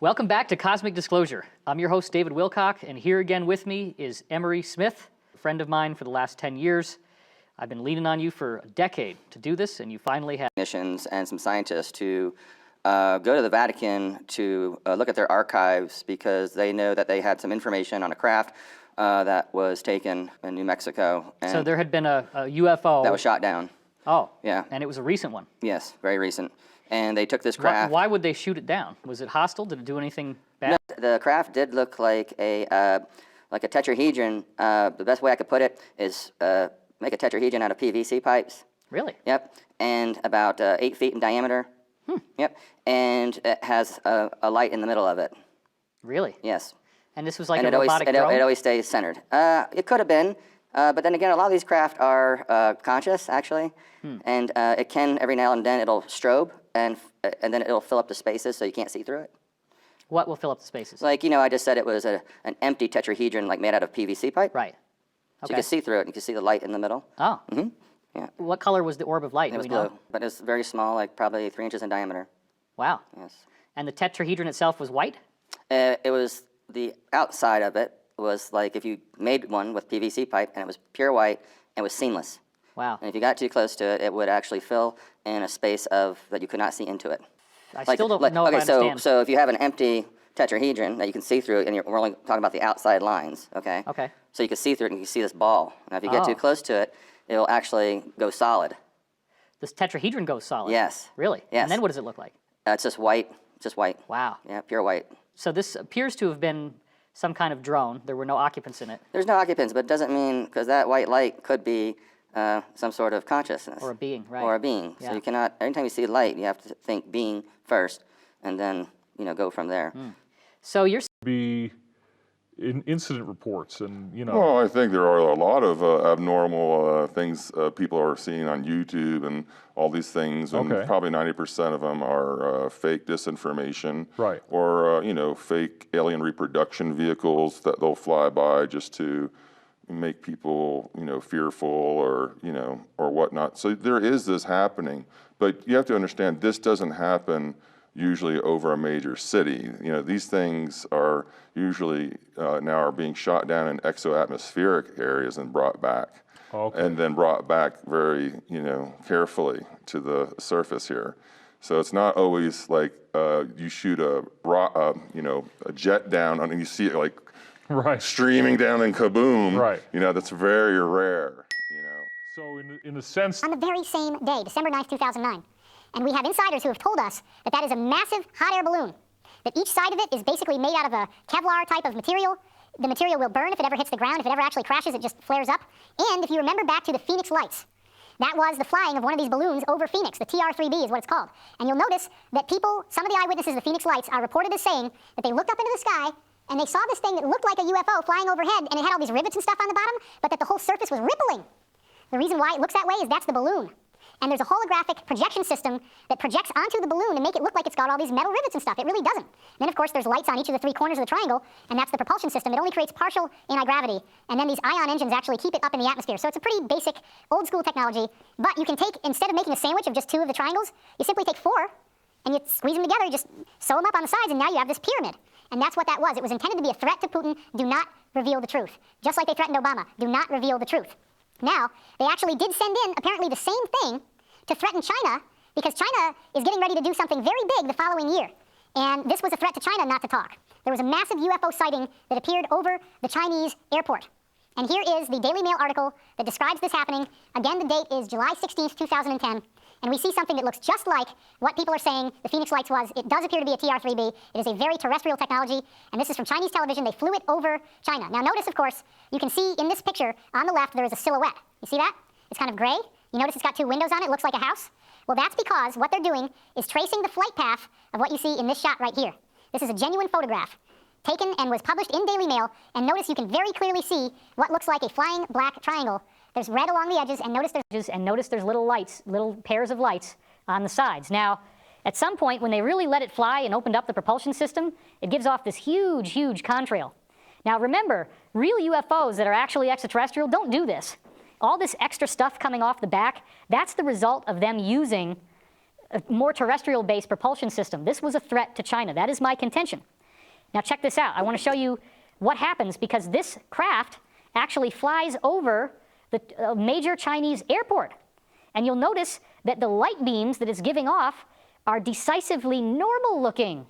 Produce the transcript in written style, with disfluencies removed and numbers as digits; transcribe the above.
Welcome back to Cosmic Disclosure. I'm your host, David Wilcock, and here again with me is Emery Smith, a friend of mine for the last 10 years. I've been leaning on you for a decade to do this, and you finally have. Technicians and some scientists to go to the Vatican to look at their archives because they know that they had some information on a craft that was taken in New Mexico. And so there had been a UFO. That was shot down. Oh. Yeah. And it was a recent one. Yes, very recent. And they took this craft. Why would they shoot it down? Was it hostile? Did it do anything bad? No, the craft did look like a tetrahedron. The best way I could put it is make a tetrahedron out of PVC pipes. Really? Yep. And about 8 feet in diameter. Yep. And it has a light in the middle of it. Really? Yes. And this was like and a robotic drone? It always stays centered. It could have been, but then again, a lot of these craft are conscious, actually. And it can, every now and then, it'll strobe, and then it'll fill up the spaces so you can't see through it. What will fill up the spaces? Like, I just said it was an empty tetrahedron, like made out of PVC pipe. Right. So you can see through it, and you can see the light in the middle. Oh. Mm-hmm. Yeah. What color was the orb of light? It was blue, but it's very small, like probably 3 inches in diameter. Wow. Yes. And the tetrahedron itself was white? It was, the outside of it was like if you made one with PVC pipe, and it was pure white, and it was seamless. Wow. And if you got too close to it, it would actually fill in a space that you could not see into it. I still don't know if I understand. So if you have an empty tetrahedron that you can see through, and we're only talking about the outside lines, okay? Okay. So you can see through it, and you can see this ball. Now, if you get too close to it, it will actually go solid. This tetrahedron goes solid? Yes. Really? Yes. And then what does it look like? It's just white, just white. Wow. Yeah, pure white. So this appears to have been some kind of drone. There were no occupants in it. There's no occupants, but it doesn't mean, because that white light could be some sort of consciousness. Or a being, right. Or a being. Yeah. So you cannot, every time you see light, you have to think being first, and then, go from there. So you're be in incident reports and, Well, I think there are a lot of abnormal things people are seeing on YouTube and all these things, and probably 90% of them are fake disinformation. Right. Or, fake alien reproduction vehicles that they'll fly by just to make people, fearful or, or whatnot. So there is this happening, but you have to understand this doesn't happen usually over a major city. These things are usually now are being shot down in exoatmospheric areas and brought back. And then brought back very, carefully to the surface here. So it's not always like you shoot a jet down and you see it like streaming down and kaboom. Right. That's very rare. So in a sense, on the very same day, December 9th, 2009. And we have insiders who have told us that that is a massive hot air balloon, that each side of it is basically made out of a Kevlar type of material. The material will burn if it ever hits the ground. If it ever actually crashes, it just flares up. And if you remember back to the Phoenix lights, that was the flying of one of these balloons over Phoenix. The TR3B is what it's called. And you'll notice that some of the eyewitnesses of the Phoenix lights are reported as saying that they looked up into the sky and they saw this thing that looked like a UFO flying overhead, and it had all these rivets and stuff on the bottom, but that the whole surface was rippling. The reason why it looks that way is that's the balloon. And there's a holographic projection system that projects onto the balloon to make it look like it's got all these metal rivets and stuff. It really doesn't. Then, of course, there's lights on each of the 3 corners of the triangle, and that's the propulsion system. It only creates partial anti-gravity, and then these ion engines actually keep it up in the atmosphere. So it's a pretty basic, old-school technology, but you can take, instead of making a sandwich of just 2 of the triangles, you simply take 4, and you squeeze them together, you just sew them up on the sides, and now you have this pyramid. And that's what that was. It was intended to be a threat to Putin. Do not reveal the truth. Just like they threatened Obama. Do not reveal the truth. Now, they actually did send in, apparently, the same thing to threaten China, because China is getting ready to do something very big the following year. And this was a threat to China not to talk. There was a massive UFO sighting that appeared over the Chinese airport. And here is the Daily Mail article that describes this happening. Again, the date is July 16th, 2010. And we see something that looks just like what people are saying the Phoenix Lights was. It does appear to be a TR3B. It is a very terrestrial technology. And this is from Chinese television. They flew it over China. Now notice, of course, you can see in this picture on the left there is a silhouette. You see that? It's kind of gray. You notice it's got 2 windows on it. It looks like a house. Well, that's because what they're doing is tracing the flight path of what you see in this shot right here. This is a genuine photograph taken and was published in Daily Mail. And notice you can very clearly see what looks like a flying black triangle. There's red along the edges, and notice there's little lights, little pairs of lights on the sides. Now, at some point, when they really let it fly and opened up the propulsion system, it gives off this huge, huge contrail. Now remember, real UFOs that are actually extraterrestrial don't do this. All this extra stuff coming off the back, that's the result of them using a more terrestrial-based propulsion system. This was a threat to China. That is my contention. Now check this out. I want to show you what happens because this craft actually flies over the major Chinese airport. And you'll notice that the light beams that it's giving off are decisively normal looking.